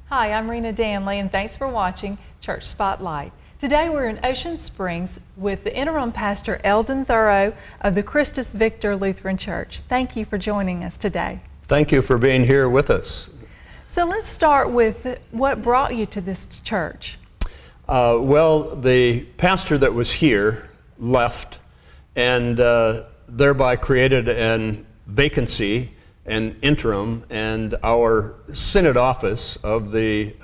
Hi, I'm Rena Danley, and thanks for watching Church Spotlight. Today we're in Ocean Springs with the interim pastor Eldon Thorough of the Christus Victor Lutheran Church. Thank you for joining us today. Thank you for being here with us. So let's start with what brought you to this church. Well, the pastor that was here left and thereby created a vacancy, an interim, and our synod office of the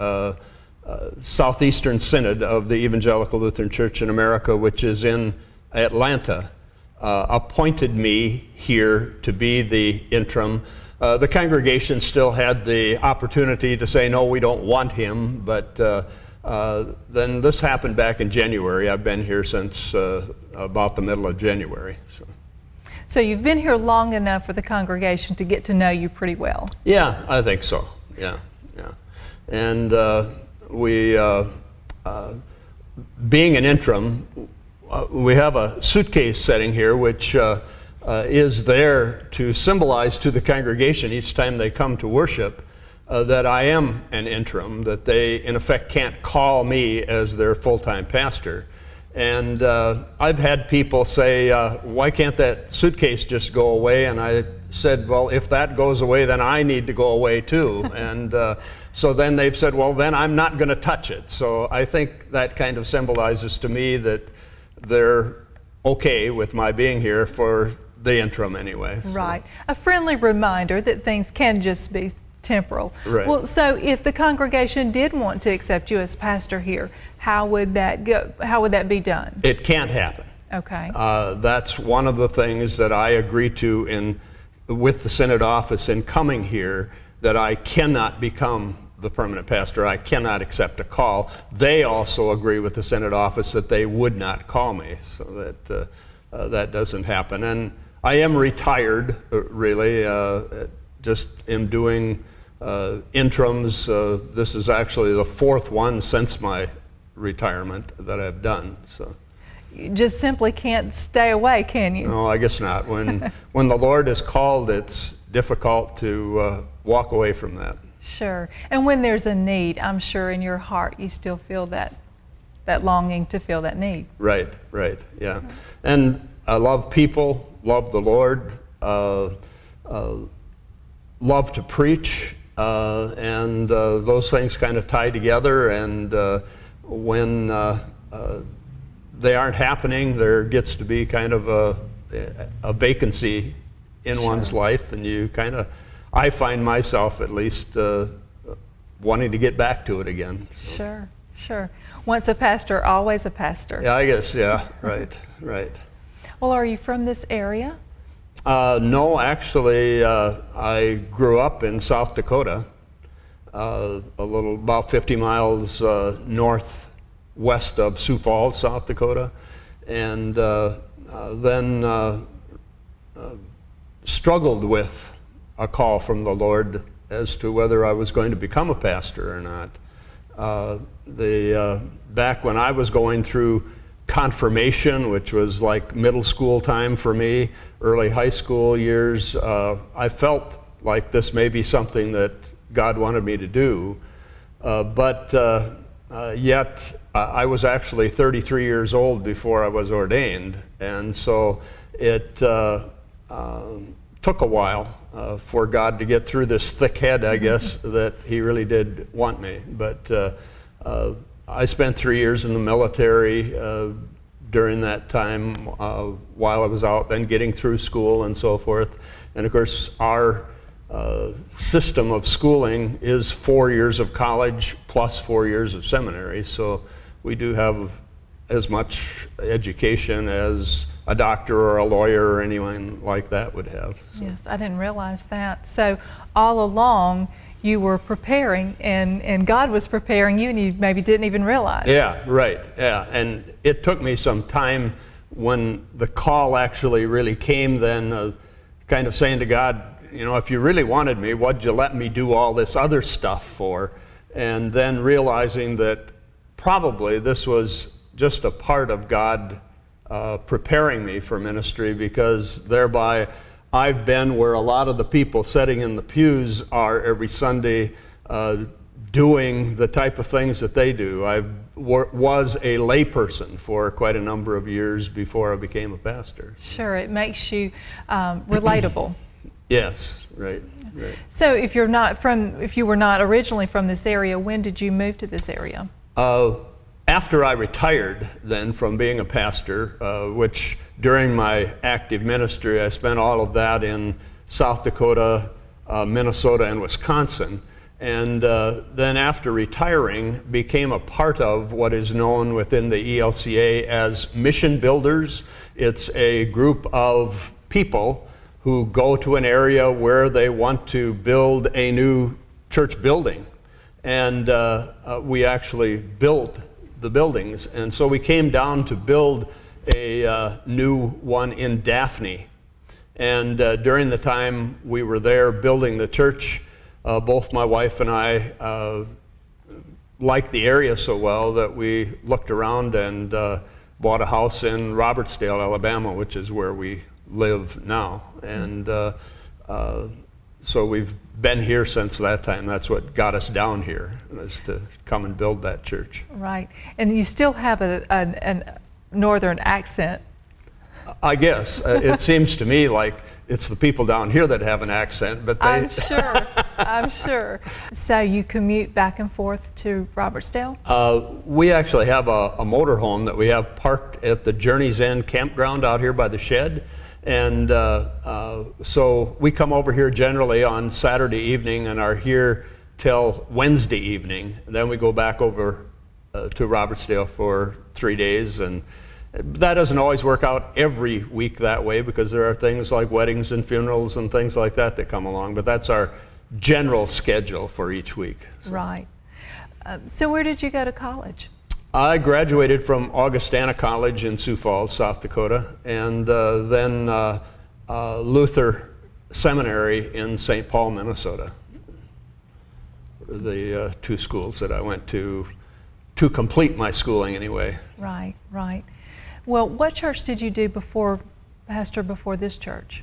Southeastern Synod of the Evangelical Lutheran Church in America, which is in Atlanta, appointed me here to be the interim. The congregation still had the opportunity to say, no, we don't want him, but then this happened back in January. I've been here since about the middle of January. So you've been here long enough for the congregation to get to know you pretty well. Yeah, I think so. Yeah. And being an interim, we have a suitcase setting here which is there to symbolize to the congregation each time they come to worship that I am an interim, that they in effect can't call me as their full-time pastor. And I've had people say, why can't that suitcase just go away? And I said, well, if that goes away, then I need to go away too. And so then they've said, well, then I'm not going to touch it. So I think that kind of symbolizes to me that they're okay with my being here for the interim anyway. Right. A friendly reminder that things can just be temporal. Right. Well, so if the congregation did want to accept you as pastor here, how would that go? How would that be done? It can't happen. Okay. That's one of the things that I agree to with the synod office in coming here, that I cannot become the permanent pastor. I cannot accept a call. They also agree with the synod office that they would not call me, so that that doesn't happen. And I am retired, really. Just am doing interims. This is actually the fourth one since my retirement that I've done. So You just simply can't stay away, can you? no, I guess not. When the Lord is called, it's difficult to walk away from that. Sure. And when there's a need, I'm sure in your heart you still feel that longing to feel that need. Right, yeah. And I love people, love the Lord, love to preach, and those things kind of tie together. And when they aren't happening, there gets to be kind of a vacancy in one's life, and you kind of, I find myself at least wanting to get back to it again. So. Sure. Once a pastor, always a pastor. Yeah, I guess, yeah, right. Well, are you from this area? No, actually, I grew up in South Dakota, about 50 miles northwest of Sioux Falls, South Dakota, and then struggled with a call from the Lord as to whether I was going to become a pastor or not. Back when I was going through confirmation, which was like middle school time for me, early high school years, I felt like this may be something that God wanted me to do, but yet I was actually 33 years old before I was ordained, and so it took a while for God to get through this thick head, I guess, that He really did want me. But I spent 3 years in the military during that time while I was out, then getting through school and so forth. And of course, our system of schooling is 4 years of college plus 4 years of seminary. So we do have as much education as a doctor or a lawyer or anyone like that would have. So. Yes, I didn't realize that. So all along you were preparing, and God was preparing you, and you maybe didn't even realize. Yeah, right, yeah. And it took me some time when the call actually really came then, kind of saying to God, you know, if you really wanted me, what'd you let me do all this other stuff for? And then realizing that probably this was just a part of God preparing me for ministry, because thereby I've been where a lot of the people sitting in the pews are every Sunday doing the type of things that they do. I was a layperson for quite a number of years before I became a pastor. Sure, it makes you relatable. Yes, right. So if you were not originally from this area, when did you move to this area? After I retired then from being a pastor, which during my active ministry, I spent all of that in South Dakota, Minnesota, and Wisconsin. And then after retiring, became a part of what is known within the ELCA as mission builders. It's a group of people who go to an area where they want to build a new church building. And we actually built the buildings. And so we came down to build a new one in Daphne. And during the time we were there building the church, both my wife and I liked the area so well that we looked around and bought a house in Robertsdale, Alabama, which is where we live now. And so we've been here since that time. That's what got us down here, is to come and build that church. Right. And you still have a northern accent. I guess. It seems to me like it's the people down here that have an accent, but they... I'm sure. So you commute back and forth to Robertsdale? We actually have a motorhome that we have parked at the Journey's End campground out here by the shed. And so we come over here generally on Saturday evening and are here till Wednesday evening. And then we go back over to Robertsdale for 3 days. And that doesn't always work out every week that way, because there are things like weddings and funerals and things like that that come along. But that's our general schedule for each week. So. Right. So where did you go to college? I graduated from Augustana College in Sioux Falls, South Dakota, and then Lutheran Seminary in St. Paul, Minnesota. The two schools that I went to complete my schooling anyway. Right, right. Well, what church did you do before this church?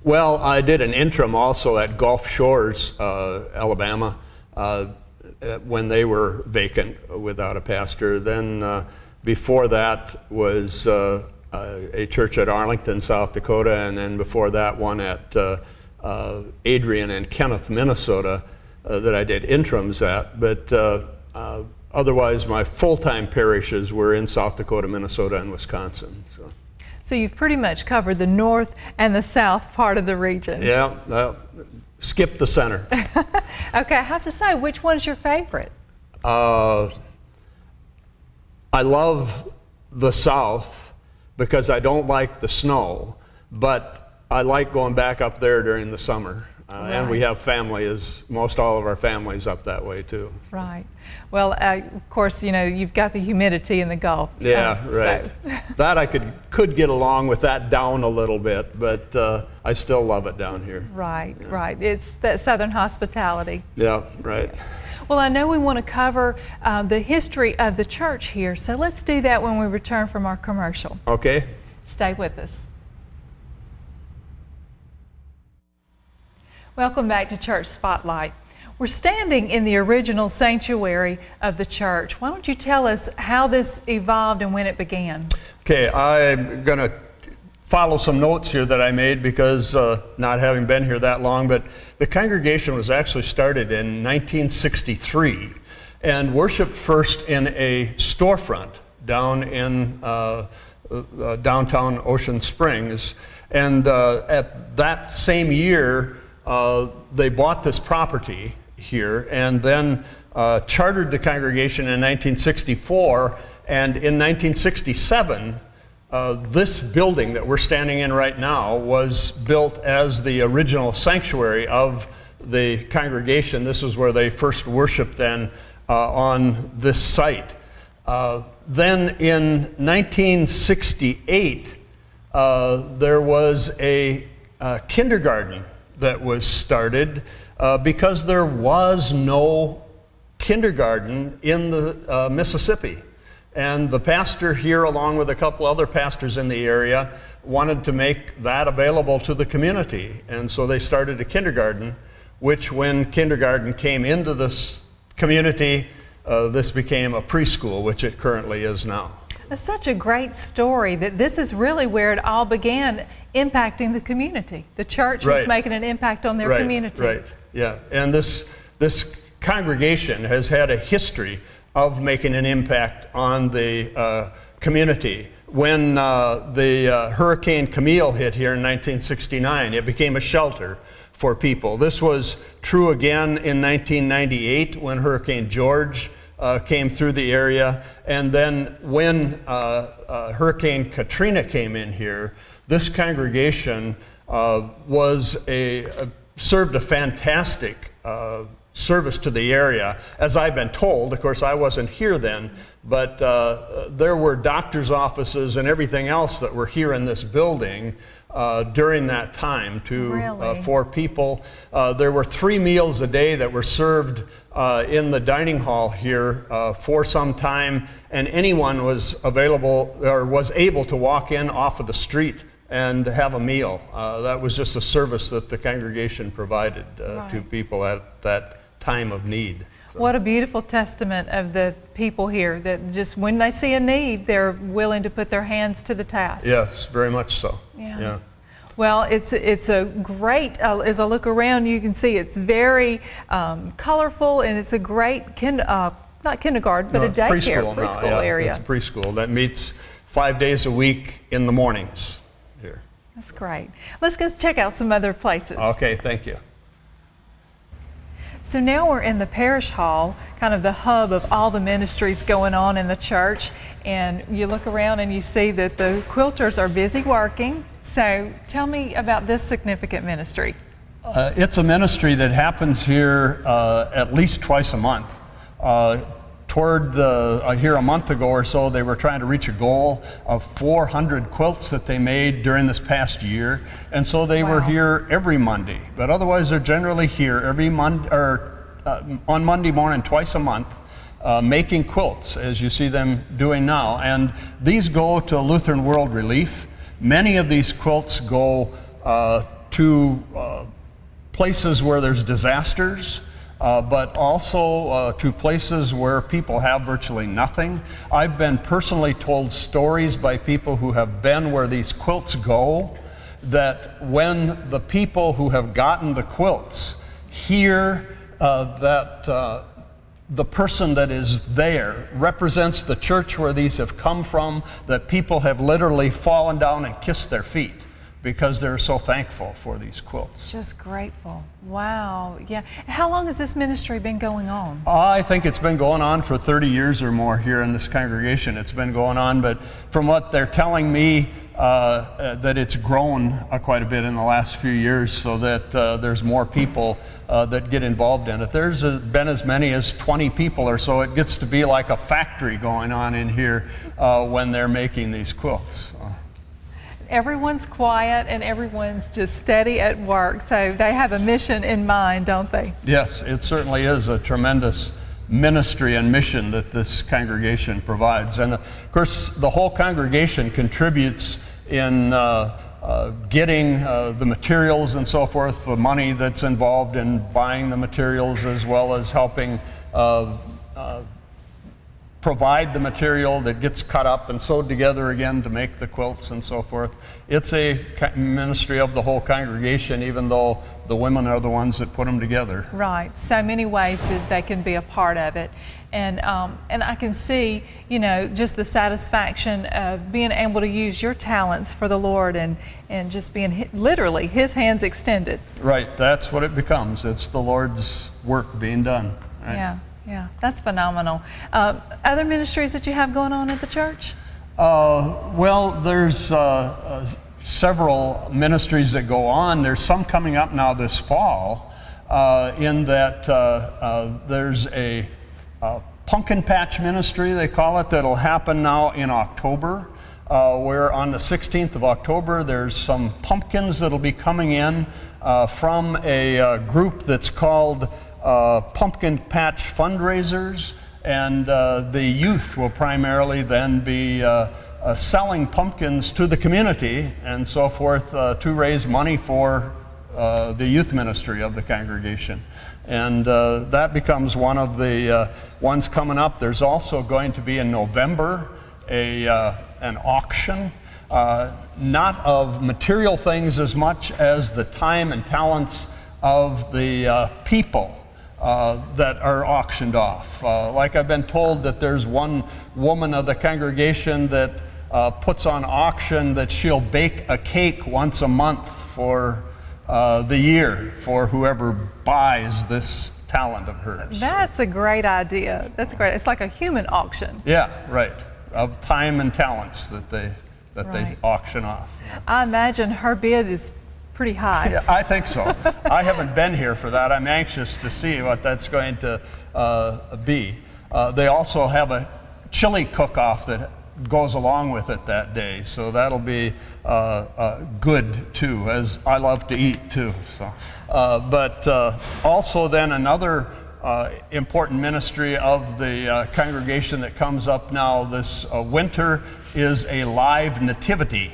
Well, I did an interim also at Gulf Shores, Alabama, when they were vacant without a pastor. Then before that was a church at Arlington, South Dakota, and then before that one at Adrian and Kenneth, Minnesota, that I did interims at. But otherwise, my full-time parishes were in South Dakota, Minnesota, and Wisconsin. So you've pretty much covered the north and the south part of the region. Yeah, skip the center. Okay, I have to say, which one's your favorite? I love the south because I don't like the snow, but I like going back up there during the summer. Right. And we have most all of our families up that way too. Right. Well, of course, you've got the humidity in the Gulf. Yeah, right. So. That I could get along with that down a little bit, but I still love it down here. Right, yeah. Right. It's that Southern hospitality. Yeah, right. Well, I know we want to cover the history of the church here, so let's do that when we return from our commercial. Okay. Stay with us. Welcome back to Church Spotlight. We're standing in the original sanctuary of the church. Why don't you tell us how this evolved and when it began? Okay, I'm going to follow some notes here that I made because not having been here that long, but the congregation was actually started in 1963 and worshiped first in a storefront down in downtown Ocean Springs. And at that same year, they bought this property here and then chartered the congregation in 1964, and in 1967 this building that we're standing in right now was built as the original sanctuary of the congregation. This is where they first worshiped then on this site. Then in 1968 there was a kindergarten that was started because there was no kindergarten in the Mississippi. And the pastor here, along with a couple other pastors in the area, wanted to make that available to the community. And so they started a kindergarten, which when kindergarten came into this community, this became a preschool, which it currently is now. That's such a great story that this is really where it all began, impacting the community. The church was making an impact on their community. Right, yeah. And this congregation has had a history of making an impact on the community. When the Hurricane Camille hit here in 1969, it became a shelter for people. This was true again in 1998 when Hurricane George came through the area. And then when Hurricane Katrina came in here, this congregation served a fantastic service to the area. As I've been told, of course I wasn't here then, but there were doctors' offices and everything else that were here in this building during that time for people. There were 3 meals a day that were served in the dining hall here for some time, and anyone was available or was able to walk in off of the street and have a meal. That was just a service that the congregation provided to people at that time of need. So. What a beautiful testament of the people here, that just when they see a need, they're willing to put their hands to the task. Yes, very much so. Yeah. Well, it's a great, as I look around, you can see it's very colorful, and it's a great, not kindergarten, but a daycare, preschool area. It's a preschool that meets 5 days a week in the mornings here. That's great. Let's go check out some other places. Okay, thank you. So now we're in the parish hall, kind of the hub of all the ministries going on in the church, and you look around and you see that the quilters are busy working. So tell me about this significant ministry. It's a ministry that happens here at least twice a month. Here a month ago or so, they were trying to reach a goal of 400 quilts that they made during this past year, and so they were here every Monday. But otherwise, they're generally here every on Monday morning, twice a month, making quilts, as you see them doing now. And these go to Lutheran World Relief. Many of these quilts go to places where there's disasters. But also to places where people have virtually nothing. I've been personally told stories by people who have been where these quilts go, that when the people who have gotten the quilts hear that the person that is there represents the church where these have come from, that people have literally fallen down and kissed their feet, because they're so thankful for these quilts. Just grateful. Wow. Yeah. How long has this ministry been going on? I think it's been going on for 30 years or more here in this congregation. It's been going on, but from what they're telling me, that it's grown quite a bit in the last few years, so that there's more people that get involved in it. There's been as many as 20 people or so. It gets to be like a factory going on in here when they're making these quilts. Everyone's quiet and everyone's just steady at work, so they have a mission in mind, don't they? Yes, it certainly is a tremendous ministry and mission that this congregation provides. And of course, the whole congregation contributes in getting the materials and so forth, the money that's involved in buying the materials, as well as helping provide the material that gets cut up and sewed together again to make the quilts and so forth. It's a ministry of the whole congregation, even though the women are the ones that put them together. Right. So many ways that they can be a part of it. And I can see, just the satisfaction of being able to use your talents for the Lord and just being literally His hands extended. Right. That's what it becomes. It's the Lord's work being done. Right? Yeah, that's phenomenal. Other ministries that you have going on at the church? Well, there's several ministries that go on. There's some coming up now this fall, in that there's a pumpkin patch ministry, they call it, that'll happen now in October, where on the 16th of October there's some pumpkins that'll be coming in from a group that's called Pumpkin Patch Fundraisers, and the youth will primarily then be selling pumpkins to the community and so forth to raise money for the youth ministry of the congregation. And that becomes one of the ones coming up. There's also going to be in November an auction, not of material things as much as the time and talents of the people that are auctioned off. Like I've been told that there's one woman of the congregation that puts on auction that she'll bake a cake once a month for the year for whoever buys this talent of hers. That's a great idea. That's great. It's like a human auction. Yeah, right. Of time and talents that they auction off. I imagine her bid is pretty high. Yeah, I think so. I haven't been here for that. I'm anxious to see what that's going to be. They also have a chili cook-off that goes along with it that day, so that'll be good too, as I love to eat too. So, but also then another important ministry of the congregation that comes up now this winter is a live nativity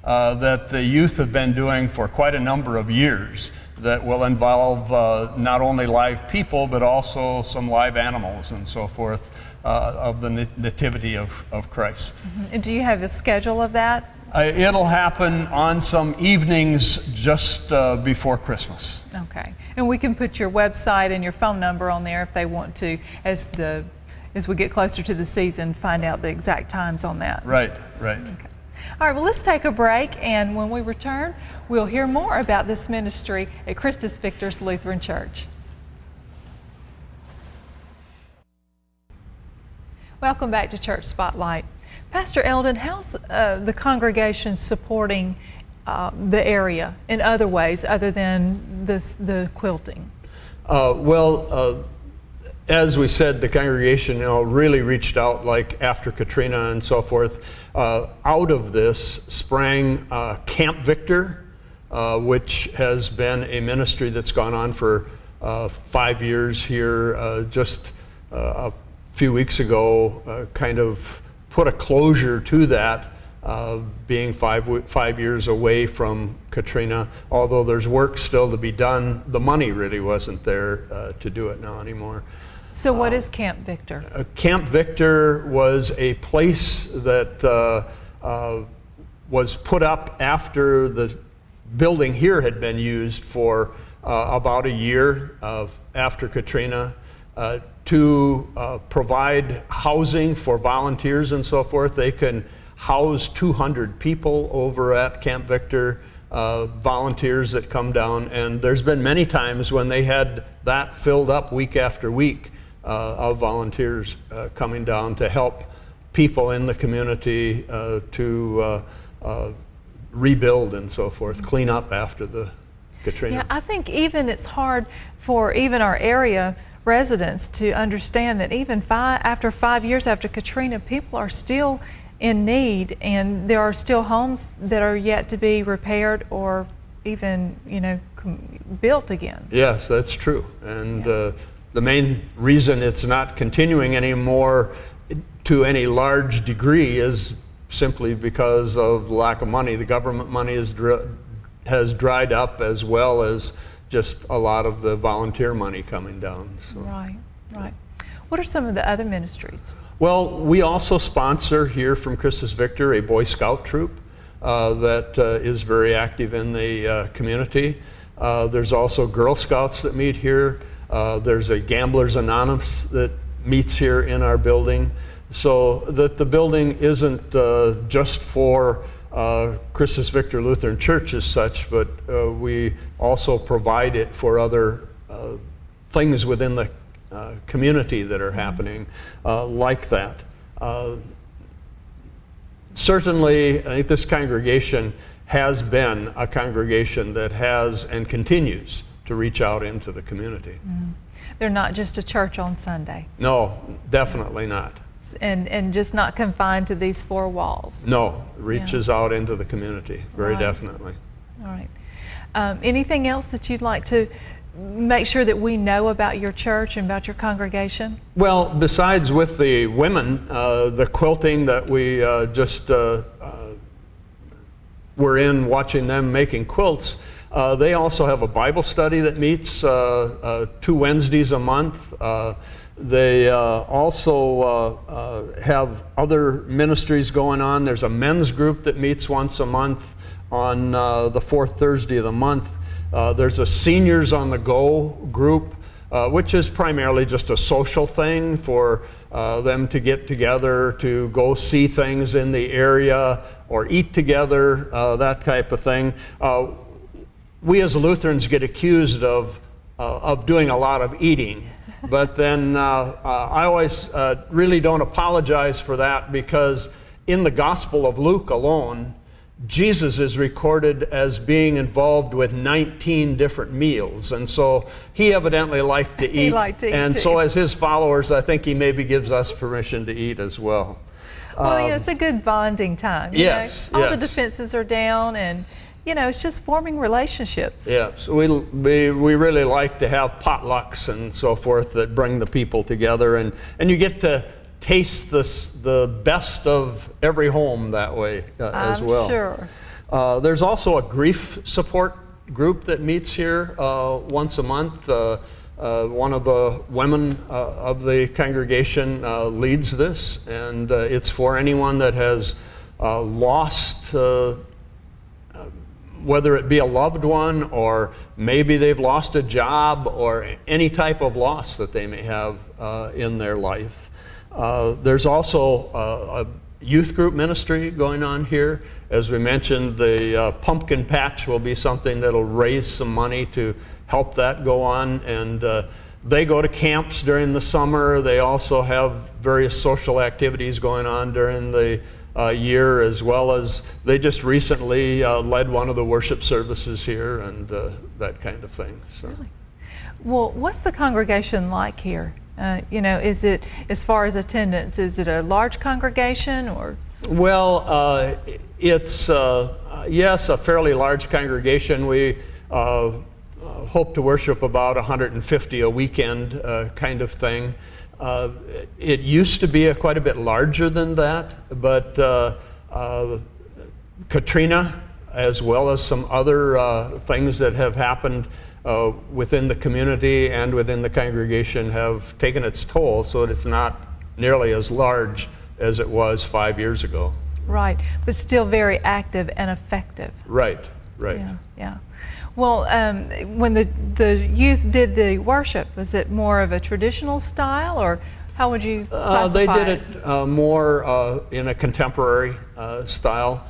that the youth have been doing for quite a number of years, that will involve not only live people but also some live animals and so forth of the nativity of Christ. Mm-hmm. And do you have a schedule of that? It'll happen on some evenings just before Christmas. Okay, and we can put your website and your phone number on there if they want to, as we get closer to the season, find out the exact times on that. Right. Okay. All right, well, let's take a break, and when we return, we'll hear more about this ministry at Christus Victor's Lutheran Church. Welcome back to Church Spotlight. Pastor Eldon, how's the congregation supporting the area in other ways other than the quilting? As we said, the congregation really reached out, like after Katrina and so forth. Out of this sprang Camp Victor, which has been a ministry that's gone on for 5 years here. Just a few weeks ago, kind of put a closure to that, being 5 years away from Katrina. Although there's work still to be done, the money really wasn't there to do it now anymore. So what is Camp Victor? Camp Victor was a place that was put up after the building here had been used for about a year after Katrina to provide housing for volunteers and so forth. They can house 200 people over at Camp Victor, volunteers that come down, and there's been many times when they had that filled up week after week of volunteers coming down to help people in the community to rebuild and so forth, clean up after the Katrina. Yeah, I think even it's hard for even our area residents to understand that even after 5 years after Katrina, people are still in need, and there are still homes that are yet to be repaired or even, built again. Yes, that's true. And the main reason it's not continuing anymore to any large degree is simply because of lack of money. The government money has dried up, as well as just a lot of the volunteer money coming down. So. Right. What are some of the other ministries? Well, we also sponsor here from Christus Victor a Boy Scout troop that is very active in the community. There's also Girl Scouts that meet here. There's a Gamblers Anonymous that meets here in our building. So that the building isn't just for Christus Victor Lutheran Church as such, but we also provide it for other things within the community that are happening like that. Certainly, I think this congregation has been a congregation that has and continues to reach out into the community. They're not just a church on Sunday. No, definitely not. And just not confined to these four walls. No, reaches out into the community, very definitely. All right. Anything else that you'd like to make sure that we know about your church and about your congregation? Well, besides with the women, the quilting that we just were in watching them making quilts, They also have a Bible study that meets 2 Wednesdays a month. They also have other ministries going on. There's a men's group that meets once a month on the 4th Thursday of the month. There's a Seniors on the Go group, which is primarily just a social thing for them to get together, to go see things in the area or eat together, that type of thing. We as Lutherans get accused of doing a lot of eating, but then I always really don't apologize for that, because in the Gospel of Luke alone, Jesus is recorded as being involved with 19 different meals, and so he evidently liked to eat. He liked to eat and too. so as his followers, I think he maybe gives us permission to eat as well. Well, it's a good bonding time. Yes, All the yes. defenses are down, and it's just forming relationships. Yeah, so we really like to have potlucks and so forth that bring the people together, and you get to taste the best of every home that way as well. I'm sure. There's also a grief support group that meets here once a month. One of the women of the congregation leads this, and it's for anyone that has lost, whether it be a loved one, or maybe they've lost a job, or any type of loss that they may have in their life. There's also a youth group ministry going on here. As we mentioned, the pumpkin patch will be something that'll raise some money to help that go on, and they go to camps during the summer. They also have various social activities going on during the year, as well as they just recently led one of the worship services here, and that kind of thing. So. Really? Well, what's the congregation like here? Is it, as far as attendance, is it a large congregation, or? Well, it's, yes, a fairly large congregation. We hope to worship about 150 a weekend kind of thing. It used to be quite a bit larger than that, but Katrina, as well as some other things that have happened within the community and within the congregation, have taken its toll, so that it's not nearly as large as it was 5 years ago. Right, but still very active and effective. Right, right. Yeah. Well, when the youth did the worship, was it more of a traditional style, or how would you classify They did it more in a contemporary style.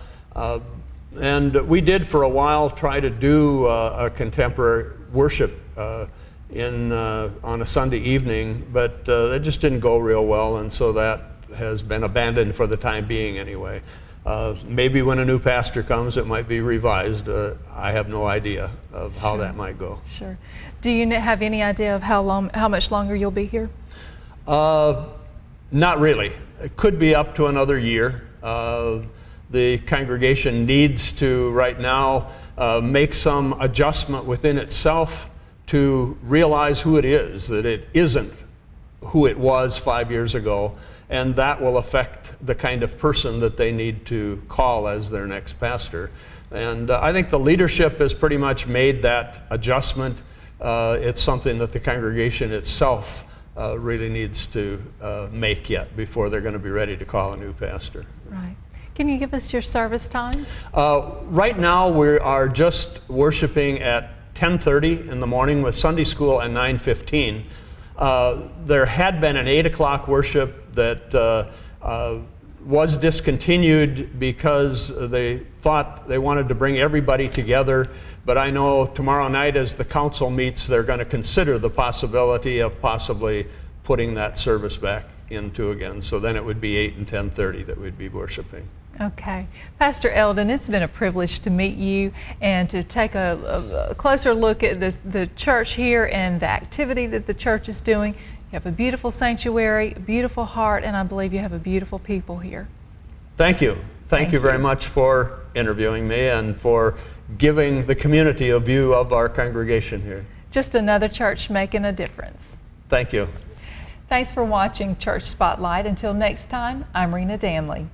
And we did for a while try to do a contemporary worship on a Sunday evening, but that just didn't go real well, and so that has been abandoned for the time being anyway. Maybe when a new pastor comes, it might be revised. I have no idea of how that might go. Sure. Do you have any idea of how much longer you'll be here? Not really. It could be up to another year. The congregation needs to, right now, make some adjustment within itself to realize who it is, that it isn't who it was 5 years ago, and that will affect the kind of person that they need to call as their next pastor. And I think the leadership has pretty much made that adjustment. It's something that the congregation itself really needs to make yet before they're going to be ready to call a new pastor. Right. Can you give us your service times? Right now we are just worshiping at 10:30 in the morning with Sunday school and 9:15. There had been an 8 o'clock worship that was discontinued because they thought they wanted to bring everybody together, but I know tomorrow night as the council meets, they're going to consider the possibility of possibly putting that service back into again. So then it would be 8 and 10:30 that we'd be worshiping. Okay. Pastor Eldon, it's been a privilege to meet you and to take a closer look at the church here and the activity that the church is doing. You have a beautiful sanctuary, a beautiful heart, and I believe you have a beautiful people here. Thank you. Thank you very much for interviewing me and for giving the community a view of our congregation here. Just another church making a difference. Thank you. Thanks for watching Church Spotlight. Until next time, I'm Rena Danley.